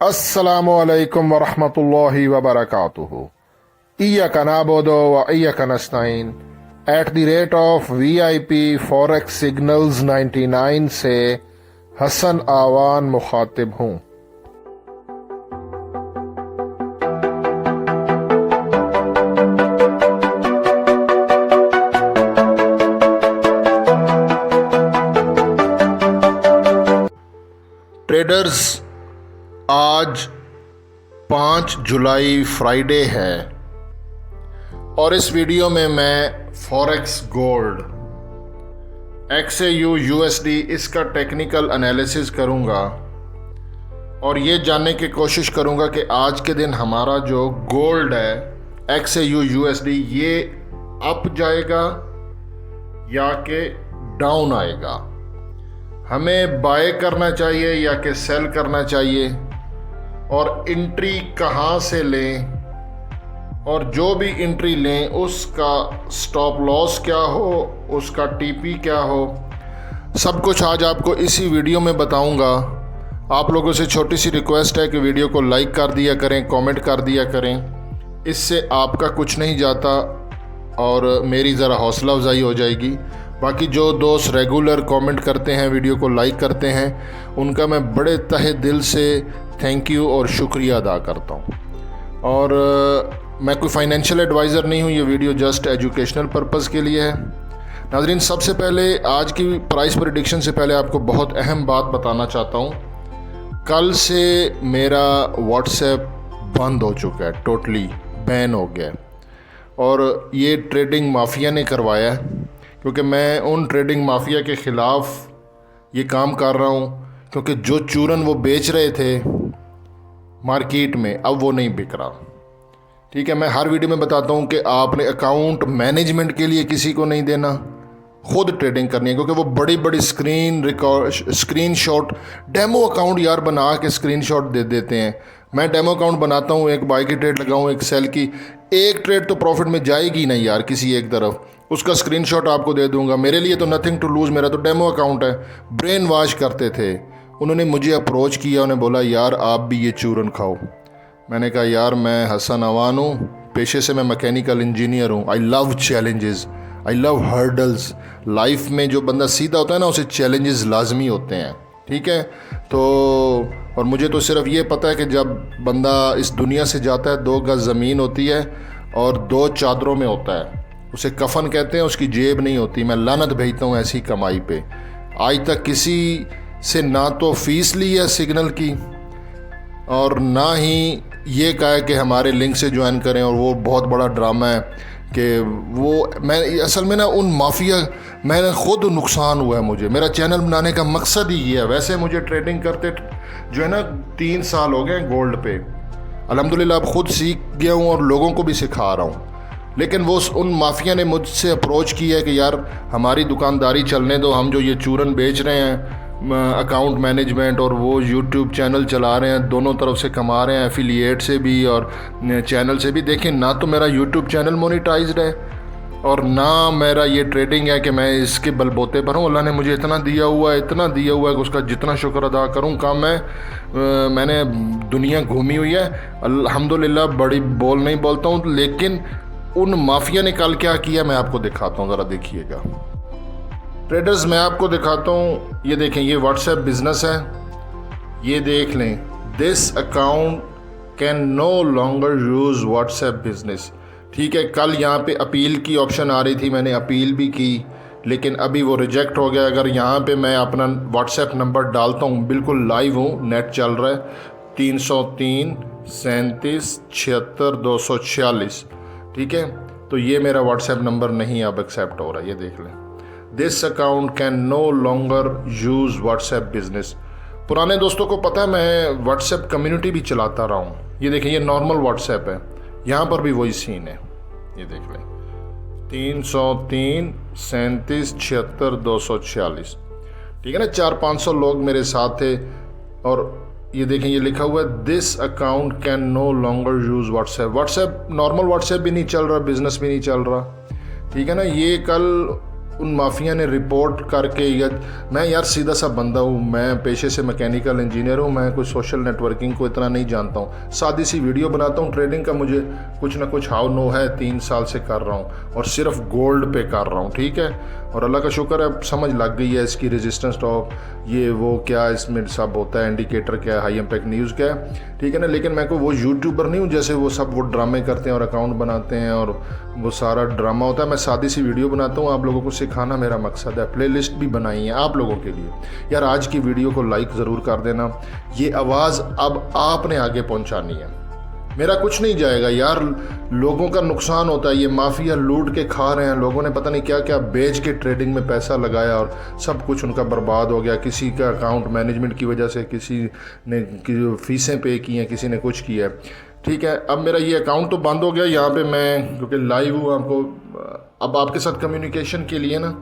अस्सलामु अलैकुम वरहमतुल्लाहि वबरकातुहू। इय्याका नअबुदु व इय्याका नस्तईन @ VIP फॉरेक्स सिग्नल्स 99 से हसन आवान मुखातिब हूँ। ट्रेडर्स, आज 5 जुलाई फ्राइडे है और इस वीडियो में मैं फॉरेक्स गोल्ड XAU USD इसका टेक्निकल एनालिसिस करूंगा और ये जानने की कोशिश करूंगा कि आज के दिन हमारा जो गोल्ड है XAU USD ये अप जाएगा या कि डाउन आएगा, हमें बाय करना चाहिए या कि सेल करना चाहिए और एंट्री कहाँ से लें और जो भी एंट्री लें उसका स्टॉप लॉस क्या हो, उसका TP क्या हो, सब कुछ आज आपको इसी वीडियो में बताऊंगा। आप लोगों से छोटी सी रिक्वेस्ट है कि वीडियो को लाइक कर दिया करें, कमेंट कर दिया करें, इससे आपका कुछ नहीं जाता और मेरी ज़रा हौसला अफजाई हो जाएगी। बाकी जो दोस्त रेगुलर कमेंट करते हैं, वीडियो को लाइक करते हैं, उनका मैं बड़े तहे दिल से थैंक यू और शुक्रिया अदा करता हूँ। और मैं कोई फाइनेंशियल एडवाइज़र नहीं हूँ, ये वीडियो जस्ट एजुकेशनल पर्पज़ के लिए है। नाज़रीन, सबसे पहले आज की प्राइस प्रेडिक्शन से पहले आपको बहुत अहम बात बताना चाहता हूँ। कल से मेरा व्हाट्सएप बंद हो चुका है, टोटली बैन हो गया और ये ट्रेडिंग माफिया ने करवाया है, क्योंकि मैं उन ट्रेडिंग माफिया के ख़िलाफ़ ये काम कर रहा हूँ, क्योंकि जो चूरन वो बेच रहे थे मार्केट में अब वो नहीं बिक रहा। ठीक है, मैं हर वीडियो में बताता हूँ कि आपने अकाउंट मैनेजमेंट के लिए किसी को नहीं देना, खुद ट्रेडिंग करनी है, क्योंकि वो बड़ी बड़ी स्क्रीनशॉट डेमो अकाउंट यार बना के स्क्रीनशॉट दे देते हैं। मैं डेमो अकाउंट बनाता हूँ, एक बाई की ट्रेड लगाऊँ, एक सेल की, एक ट्रेड तो प्रॉफिट में जाएगी नहीं यार किसी एक तरफ, उसका स्क्रीनशॉट आपको दे दूंगा। मेरे लिए तो नथिंग टू लूज़, मेरा तो डेमो अकाउंट है। ब्रेन वॉश करते थे, उन्होंने मुझे अप्रोच किया, उन्होंने बोला यार आप भी ये चूरन खाओ। मैंने कहा यार मैं हसन अवान हूँ, पेशे से मैं मैकेनिकल इंजीनियर हूँ। I love challenges, I love hurdles. Life में जो बंदा सीधा होता है ना, उसे चैलेंजेस लाजमी होते हैं। ठीक है, तो और मुझे तो सिर्फ ये पता है कि जब बंदा इस दुनिया से जाता है 2 गज ज़मीन होती है और 2 चादरों में होता है, उसे कफन कहते हैं, उसकी जेब नहीं होती। मैं लानत भेजता हूँ ऐसी कमाई पे। आज तक किसी से ना तो फीस ली है सिग्नल की और ना ही ये कहा है कि हमारे लिंक से ज्वाइन करें, और वो बहुत बड़ा ड्रामा है कि वो मैं असल में ना उन माफिया मैंने खुद नुकसान हुआ है मुझे। मेरा चैनल बनाने का मकसद ही ये है। वैसे मुझे ट्रेडिंग करते जो है ना 3 साल हो गए गोल्ड पे, अल्हम्दुलिल्लाह अब खुद सीख गया हूँ और लोगों को भी सिखा रहा हूँ। लेकिन वो उन माफिया ने मुझसे अप्रोच किया है कि यार हमारी दुकानदारी चलने दो, हम जो ये चूरन बेच रहे हैं अकाउंट मैनेजमेंट और वो यूट्यूब चैनल चला रहे हैं, दोनों तरफ से कमा रहे हैं, एफिलिएट से भी और चैनल से भी। देखें, ना तो मेरा यूट्यूब चैनल मोनेटाइज्ड है और ना मेरा ये ट्रेडिंग है कि मैं इसके बलबोते पर हूँ। अल्लाह ने मुझे इतना दिया हुआ है कि उसका जितना शुक्र अदा करूँ कम है। मैंने दुनिया घूमी हुई है अल्हम्दुलिल्लाह, बड़ी बोल नहीं बोलता हूँ, लेकिन उन माफिया ने कल क्या किया मैं आपको दिखाता हूँ, ज़रा देखिएगा। ट्रेडर्स, मैं आपको दिखाता हूँ, ये देखें, ये व्हाट्सएप बिजनेस है, ये देख लें, this account can no longer use WhatsApp business. ठीक है, कल यहाँ पे अपील की ऑप्शन आ रही थी, मैंने अपील भी की, लेकिन अभी वो रिजेक्ट हो गया। अगर यहाँ पे मैं अपना व्हाट्सएप नंबर डालता हूँ, बिल्कुल लाइव हूँ, नेट चल रहा है, 303 37 76 246। ठीक है, तो ये मेरा व्हाट्सएप नंबर नहीं अब एक्सेप्ट हो रहा है, ये देख लें। This account can no longer use WhatsApp business. पुराने दोस्तों को पता है मैं व्हाट्सएप कम्युनिटी भी चलाता रहा हूँ। ये देखें, ये नॉर्मल व्हाट्सएप है, यहाँ पर भी वही सीन है, ये देख लें, 303 37 76 246। ठीक है ना, 400-500 लोग मेरे साथ थे और ये देखें, ये लिखा हुआ है this account can no longer use WhatsApp. Normal WhatsApp भी नहीं चल रहा, बिजनेस भी नहीं चल रहा। ठीक है ना, ये कल उन माफिया ने रिपोर्ट करके, या मैं यार सीधा सा बंदा हूँ, मैं पेशे से मैकेनिकल इंजीनियर हूँ, मैं कोई सोशल नेटवर्किंग को इतना नहीं जानता हूँ, सादी सी वीडियो बनाता हूँ। ट्रेडिंग का मुझे कुछ ना कुछ हाउ नो है, 3 साल से कर रहा हूँ और सिर्फ गोल्ड पे कर रहा हूँ, ठीक है। और अल्लाह का शुक्र है समझ लग गई है इसकी रेजिस्टेंस टॉप, ये वो क्या इसमें सब होता है, इंडिकेटर क्या है, हाई इम्पैक्ट न्यूज़ क्या है, ठीक है ना। लेकिन मैं कोई वो यूट्यूबर नहीं हूँ जैसे वो सब वो ड्रामे करते हैं और अकाउंट बनाते हैं और वो सारा ड्रामा होता है। मैं सादी सी वीडियो बनाता हूँ, आप लोगों को सिखाना मेरा मकसद है। प्लेलिस्ट भी बनाई है आप लोगों के लिए। यार आज की वीडियो को लाइक ज़रूर कर देना, ये आवाज़ अब आपने आगे पहुँचानी है, मेरा कुछ नहीं जाएगा यार। लोगों का नुकसान होता है, ये माफिया लूट के खा रहे हैं, लोगों ने पता नहीं क्या क्या बेच के ट्रेडिंग में पैसा लगाया और सब कुछ उनका बर्बाद हो गया। किसी का अकाउंट मैनेजमेंट की वजह से किसी ने फीसें पे की हैं, किसी ने कुछ किया है, ठीक है। अब मेरा ये अकाउंट तो बंद हो गया, यहाँ पे मैं क्योंकि लाइव हूँ आपको अब आपके साथ कम्युनिकेशन के लिए ना,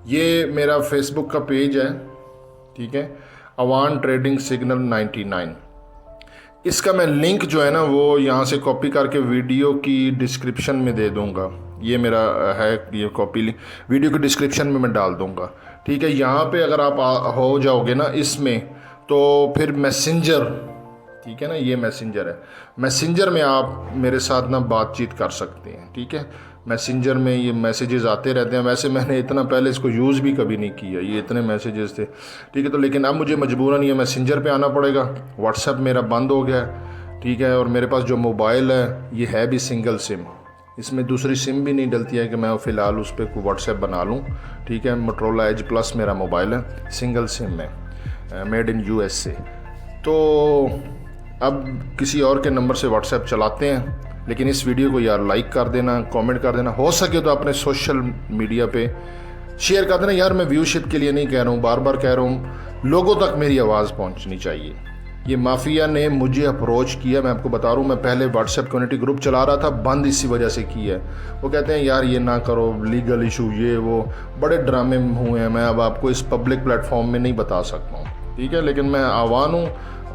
ये मेरा फेसबुक का पेज है, ठीक है, अवान ट्रेडिंग सिग्नल 99। इसका मैं लिंक जो है ना वो यहाँ से कॉपी करके वीडियो की डिस्क्रिप्शन में दे दूँगा। ये मेरा है, ये कॉपी लिंक वीडियो की डिस्क्रिप्शन में मैं डाल दूँगा, ठीक है। यहाँ पे अगर आप हो जाओगे ना इसमें, तो फिर मैसेंजर, ठीक है ना, ये मैसेंजर है, मैसेंजर में आप मेरे साथ ना बातचीत कर सकते हैं, ठीक है। मैसेंजर में ये मैसेजेस आते रहते हैं, वैसे मैंने इतना पहले इसको यूज़ भी कभी नहीं किया, ये इतने मैसेजेस थे, ठीक है। तो लेकिन अब मुझे मजबूरन ये मैसेंजर पे आना पड़ेगा, व्हाट्सएप मेरा बंद हो गया है, ठीक है। और मेरे पास जो मोबाइल है ये है भी सिंगल सिम, इसमें दूसरी सिम भी नहीं डलती है कि मैं फ़िलहाल उस पर व्हाट्सएप बना लूँ, ठीक है। मोटरोला एज प्लस मेरा मोबाइल है, सिंगल सिम है, मेड इन USA। तो अब किसी और के नंबर से व्हाट्सएप चलाते हैं, लेकिन इस वीडियो को यार लाइक कर देना, कमेंट कर देना, हो सके तो अपने सोशल मीडिया पे शेयर कर देना। यार मैं व्यूशिप के लिए नहीं कह रहा हूँ, बार बार कह रहा हूँ, लोगों तक मेरी आवाज़ पहुँचनी चाहिए। ये माफिया ने मुझे अप्रोच किया, मैं आपको बता रहा हूँ, मैं पहले व्हाट्सएप कम्युनिटी ग्रुप चला रहा था, बंद इसी वजह से किया है। वो कहते हैं यार ये ना करो, लीगल इशू, ये वो बड़े ड्रामे हुए हैं, मैं अब आपको इस पब्लिक प्लेटफॉर्म में नहीं बता सकता हूँ, ठीक है। लेकिन मैं आह्वान हूँ,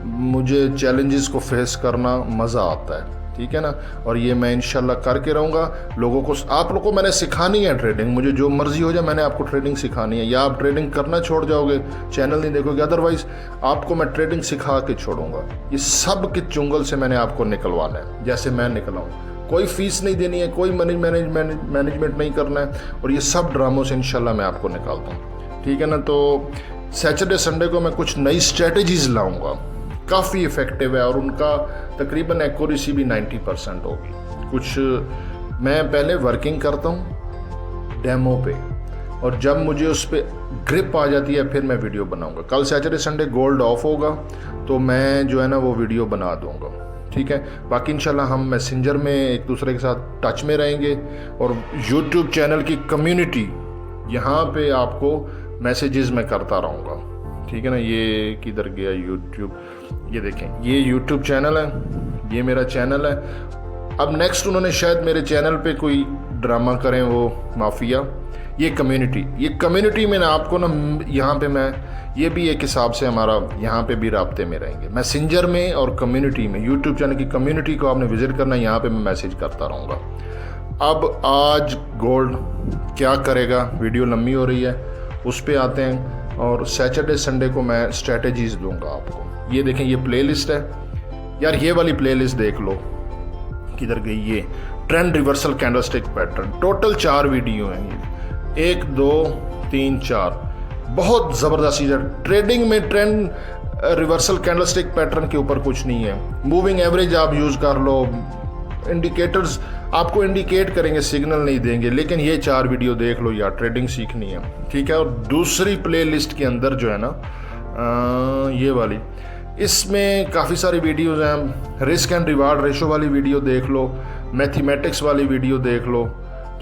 मुझे चैलेंजेस को फेस करना मज़ा आता है, ठीक है ना। और ये मैं इंशाल्लाह करके रहूँगा। लोगों को, आप लोगों को मैंने सिखानी है ट्रेडिंग, मुझे जो मर्जी हो जाए मैंने आपको ट्रेडिंग सिखानी है। या आप ट्रेडिंग करना छोड़ जाओगे, चैनल नहीं देखोगे, अदरवाइज आपको मैं ट्रेडिंग सिखा के छोड़ूंगा। ये सब के चुंगल से मैंने आपको निकलवाना है, जैसे मैं निकला हूँ। कोई फीस नहीं देनी है, कोई मैनेजमेंट नहीं करना है, और ये सब ड्रामों से इंशाल्लाह मैं आपको निकालता हूँ, ठीक है ना। तो सैटरडे संडे को मैं कुछ नई स्ट्रेटजीज लाऊंगा, काफ़ी इफ़ेक्टिव है, और उनका तकरीबन एक्यूरेसी भी 90% होगी। कुछ मैं पहले वर्किंग करता हूँ डेमो पे, और जब मुझे उस पर ग्रिप आ जाती है फिर मैं वीडियो बनाऊंगा। कल सैटरडे संडे गोल्ड ऑफ होगा तो मैं जो है ना वो वीडियो बना दूंगा, ठीक है। बाकी इंशाल्लाह हम मैसेंजर में एक दूसरे के साथ टच में रहेंगे, और यूट्यूब चैनल की कम्युनिटी यहाँ पे आपको मैसेजेस मैं करता रहूँगा, ठीक है ना। ये किधर गया यूट्यूब, ये देखें, ये यूट्यूब चैनल है, ये मेरा चैनल है। अब नेक्स्ट उन्होंने शायद मेरे चैनल पे कोई ड्रामा करें वो माफिया। ये कम्युनिटी में ना आपको ना यहाँ पे मैं, ये भी एक हिसाब से हमारा यहाँ पे भी राब्ते में रहेंगे, मैसेंजर में और कम्युनिटी में। यूट्यूब चैनल की कम्युनिटी को आपने विजिट करना, यहाँ पे मैं मैसेज करता रहूँगा। अब आज गोल्ड क्या करेगा, वीडियो लंबी हो रही है, उस पर आते हैं। और सैटरडे संडे को मैं स्ट्रैटेजीज दूंगा आपको। ये देखें, ये प्लेलिस्ट है यार, ये वाली प्लेलिस्ट देख लो, किधर गई ये, trend reversal candlestick pattern, total 4 video हैं ये, 1 2 3 4, बहुत ज़बरदस्त चीज़ है। ट्रेडिंग में ट्रेंड रिवर्सल कैंडलस्टिक पैटर्न के ऊपर कुछ नहीं है, मूविंग एवरेज आप यूज़ कर लो, इंडिकेटर्स आपको इंडिकेट करेंगे, सिग्नल नहीं देंगे। लेकिन ये 4 वीडियो देख लो यार, ट्रेडिंग सीखनी है, ठीक है। और दूसरी प्लेलिस्ट के अंदर जो है ना ये वाली, इसमें काफ़ी सारी वीडियोज़ हैं। रिस्क एंड रिवार्ड रेशो वाली वीडियो देख लो, मैथमेटिक्स वाली वीडियो देख लो,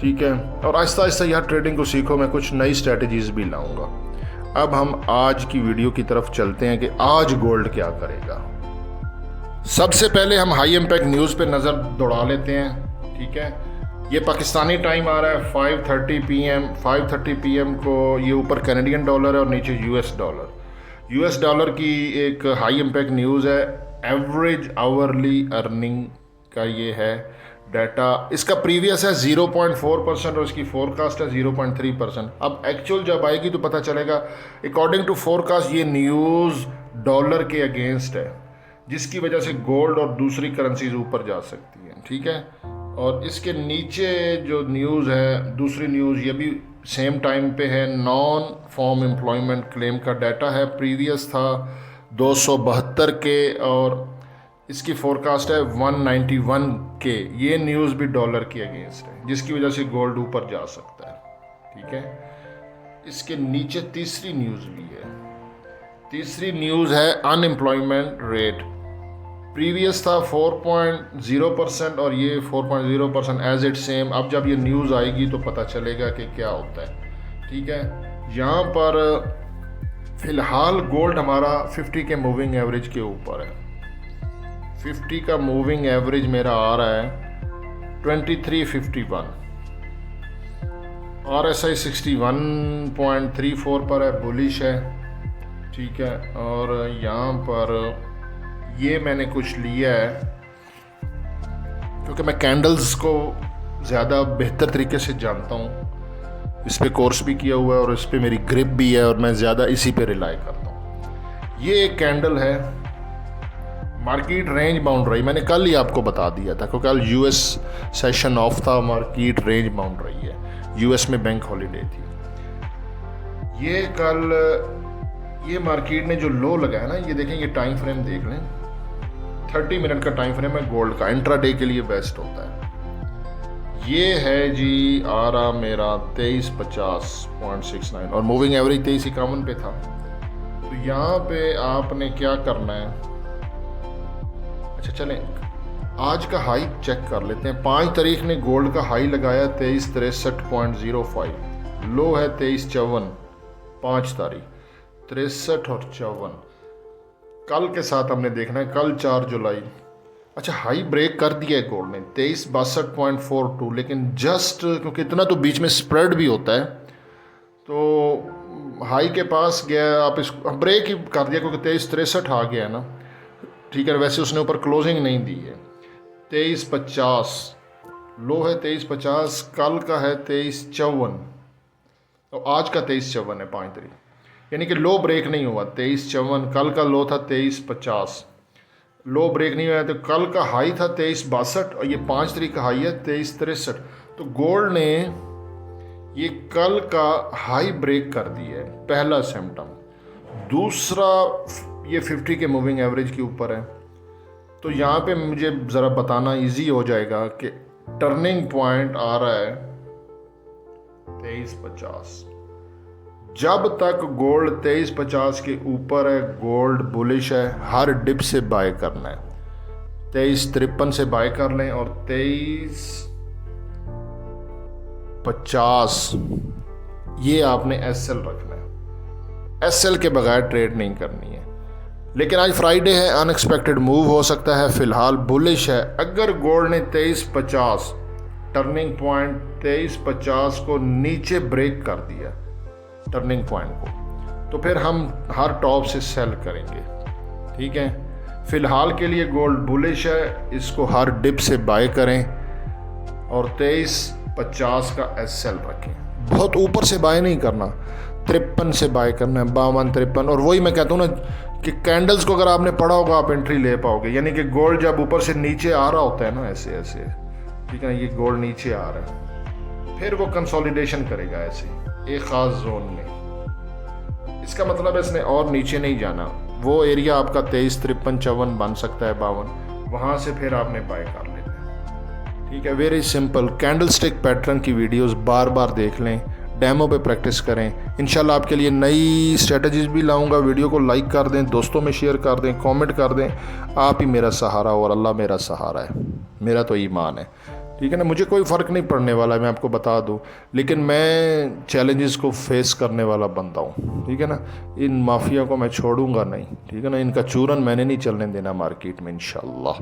ठीक है। और आहिस्ता आहिस्ता यार ट्रेडिंग को सीखो, मैं कुछ नई स्ट्रैटेजीज भी लाऊंगा। अब हम आज की वीडियो की तरफ चलते हैं कि आज गोल्ड क्या करेगा। सबसे पहले हम हाई इम्पैक्ट न्यूज़ पे नज़र दौड़ा लेते हैं, ठीक है। ये पाकिस्तानी टाइम आ रहा है 5:30 PM को। ये ऊपर कैनेडियन डॉलर है और नीचे यूएस डॉलर की एक हाई इम्पैक्ट न्यूज़ है। एवरेज आवरली अर्निंग का ये है डाटा इसका प्रीवियस है 0.4% और इसकी फोरकास्ट है 0.3%। अब एक्चुअल जब आएगी तो पता चलेगा। अकॉर्डिंग टू फोरकास्ट ये न्यूज़ डॉलर के अगेंस्ट है, जिसकी वजह से गोल्ड और दूसरी करेंसीज ऊपर जा सकती हैं, ठीक है। और इसके नीचे जो न्यूज़ है, दूसरी न्यूज़, ये भी सेम टाइम पे है। नॉन फॉर्म एम्प्लॉयमेंट क्लेम का डाटा है, प्रीवियस था 272 के और इसकी फोरकास्ट है 191 के। ये न्यूज़ भी डॉलर के अगेंस्ट है, जिसकी वजह से गोल्ड ऊपर जा सकता है, ठीक है। इसके नीचे तीसरी न्यूज़ भी है। तीसरी न्यूज़ है अनएम्प्लॉयमेंट रेट, प्रीवियस था 4.0% और ये 4.0% एज इट सेम। अब जब ये न्यूज़ आएगी तो पता चलेगा कि क्या होता है, ठीक है। यहाँ पर फ़िलहाल गोल्ड हमारा 50 के मूविंग एवरेज के ऊपर है। 50 का मूविंग एवरेज मेरा आ रहा है 2351। RSI 61.34 पर है, बुलिश है, ठीक है। और यहाँ पर ये मैंने कुछ लिया है क्योंकि मैं कैंडल्स को ज़्यादा बेहतर तरीके से जानता हूँ, इस पे कोर्स भी किया हुआ है और इस पे मेरी ग्रिप भी है और मैं ज़्यादा इसी पे रिलाई करता हूँ। ये एक कैंडल है, मार्केट रेंज बाउंड रही, मैंने कल ही आपको बता दिया था क्योंकि कल यूएस सेशन ऑफ था, मार्केट रेंज बाउंड रही है, यूएस में बैंक हॉलीडे थी। ये कल ये मार्केट ने जो लो लगाया ना, ये देखें, ये टाइम फ्रेम देख लें, 30 मिनट का टाइम फ्रेम है गोल्ड का, इंट्राडे के लिए बेस्ट होता है। ये है जी आ रहा मेरा 2350.69 और मूविंग एवरेज 2351 पे था। तो यहाँ पे आपने क्या करना है, अच्छा चलें आज का हाई चेक कर लेते हैं। 5 तारीख ने गोल्ड का हाई लगाया 2363.05, लो है 2354, 5 तारीख 63 और 54। कल के साथ हमने देखना है, कल 4 जुलाई, अच्छा हाई ब्रेक कर दिया है गोल्ड ने 2362.42, लेकिन जस्ट क्योंकि इतना तो बीच में स्प्रेड भी होता है तो हाई के पास गया, आप इसको ब्रेक ही कर दिया क्योंकि 2363 आ गया है ना, ठीक है। वैसे उसने ऊपर क्लोजिंग नहीं दी है। 2350 लो है, 2350, कल का है 2354 तो आज का 2354 है 5 तारीख, यानी कि लो ब्रेक नहीं हुआ 2354। कल का लो था 2350, लो ब्रेक नहीं हुआ। तो कल का हाई था 2362 और ये 5 तारीख का हाई है 2363। तो गोल्ड ने ये कल का हाई ब्रेक कर दिया है, पहला सिम्टम। दूसरा, ये 50 के मूविंग एवरेज के ऊपर है। तो यहाँ पे मुझे ज़रा बताना इजी हो जाएगा कि टर्निंग पॉइंट आ रहा है 2350। जब तक गोल्ड 2350 के ऊपर है, गोल्ड बुलिश है, हर डिप से बाय करना है। 2353 से बाय कर लें और 2350 ये आपने एसएल रखना है, एसएल के बगैर ट्रेड नहीं करनी है। लेकिन आज फ्राइडे है, अनएक्सपेक्टेड मूव हो सकता है, फिलहाल बुलिश है। अगर गोल्ड ने 2350 टर्निंग पॉइंट 2350 को नीचे ब्रेक कर दिया, टर्निंग पॉइंट को, तो फिर हम हर टॉप से सेल करेंगे, ठीक है। फिलहाल के लिए गोल्ड बुलिश है, इसको हर डिप से बाय करें और 2350 का एसएल रखें। बहुत ऊपर से बाय नहीं करना, 53 से बाय करना है, 52, 53। और वही मैं कहता हूँ ना कि कैंडल्स को अगर आपने पढ़ा होगा आप एंट्री ले पाओगे, यानी कि गोल्ड जब ऊपर से नीचे आ रहा होता है ना, ऐसे ऐसे, ठीक है ना, ये गोल्ड नीचे आ रहा है, फिर वो कंसोलिडेशन करेगा ऐसे एक ख़ास जोन में। इसका मतलब है इसने और नीचे नहीं जाना, वो एरिया आपका 23, 53, 54 बन सकता है, 52, वहाँ से फिर आपने बाय कर लेना है, ठीक है। Very simple candle stick pattern की वीडियोस बार बार देख लें, डेमो पे प्रैक्टिस करें। इंशाल्लाह आपके लिए नई स्ट्रेटजीज भी लाऊंगा। वीडियो को लाइक कर दें, दोस्तों में शेयर कर दें, कमेंट कर दें। आप ही मेरा सहारा और अल्लाह मेरा सहारा है, मेरा तो ईमान है, ठीक है ना। मुझे कोई फ़र्क नहीं पड़ने वाला, मैं आपको बता दूं, लेकिन मैं चैलेंजेस को फेस करने वाला बंदा हूं, ठीक है ना। इन माफिया को मैं छोड़ूंगा नहीं, ठीक है ना। इनका चूरन मैंने नहीं चलने देना मार्केट में इंशाल्लाह।